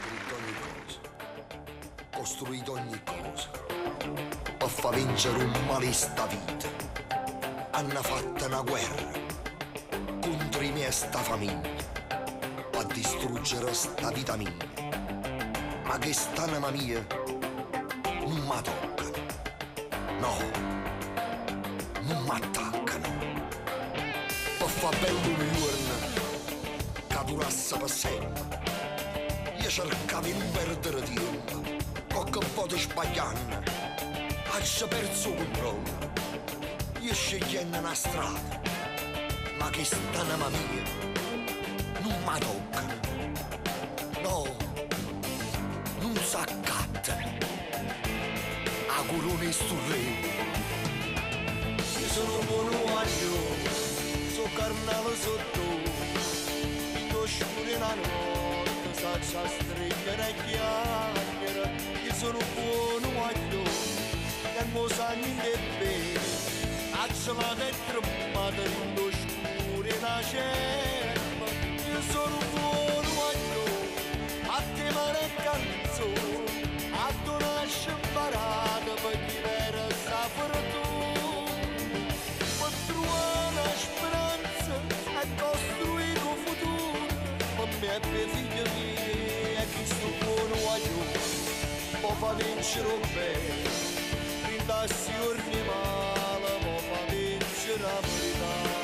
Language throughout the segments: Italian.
scritto ogni cosa, costruito ogni cosa, per far vincere un male sta vita. Hanno fatto una guerra contro i miei sta famiglia, per distruggere sta vita mia. Ma che st'anima mia non mi tocca, no, non mi attaccano. Per far bello un giorno che durasse per sempre, io cercavo di non perdere tempo, qualche volta sbagliando, ho perso il controllo. Io scegliendo una strada, ma che st'anima mia non mi tocca, no, non s'accatta. A corona sto re, io sono buono aglio, so carnale sotto, io scuro la notte, saccia stringere e chiacchiere. Io sono buono aglio, che non sa niente bene, accela dentro madre in lo scuro e la cerma. Io sono buono aglio, a te mare canzone, a tu nasce parata per chi vera sta fortuna. Per trovare la speranza e costruire un futuro, per me e per figli miei, e chi sto buono aglio, può far vincere un bene, brindassi orni male, può far vincere la verità.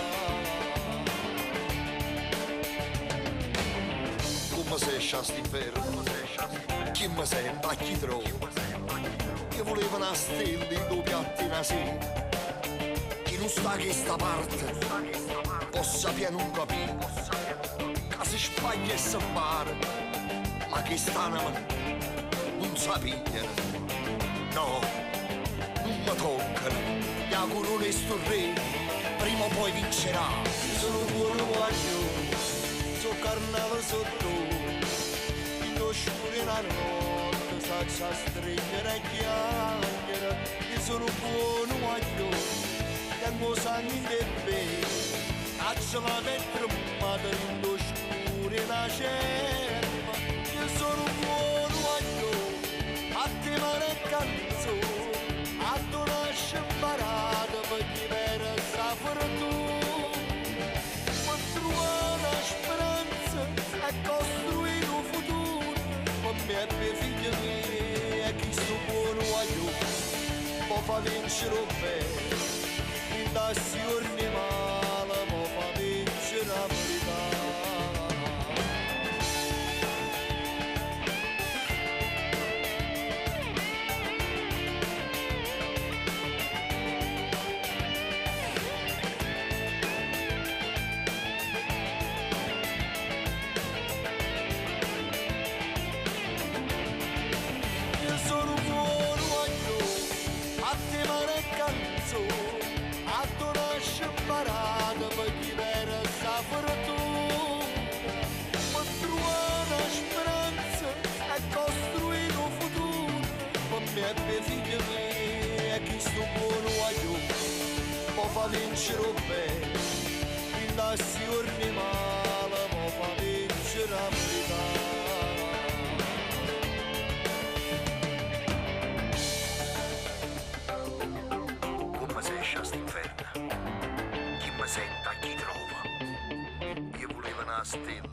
Come sei sciasti in verno, chi mi sente, a chi trovo? Che voleva una stella in due piatti una sera. Chi non sta che sta parte possa piano non capire, che si spaglia e si impara, ma che stanno non sa pigliare. No, non mi toccano, gli auguroni sto re, prima o poi vincerà. Io sono buono guaglio, so carnale sotto, io scuro la notte, saccia stringere e chiacchiere. Io sono buono guaglio, che non sa niente bene, accela dentro madre in lo scuro e la cerma. Io sono buono guaglio, a te mare canzone, a tu nasce parata per chi vera sta fortuna. Per trovare la speranza e costruire un futuro, per me e per figli miei, e chi sto buono guaglio, può far vincere un bene, brindassi orni male, può far vincere la verità. A tu nasce parata per chi vera sta fortuna, per trovare la speranza e costruire un futuro, per me e per figli miei, e chi sto buono guaglio, può far vincere un bene, brindassi orni male, può far vincere la verità. Chi mi senta, chi trova? Io volevo una stella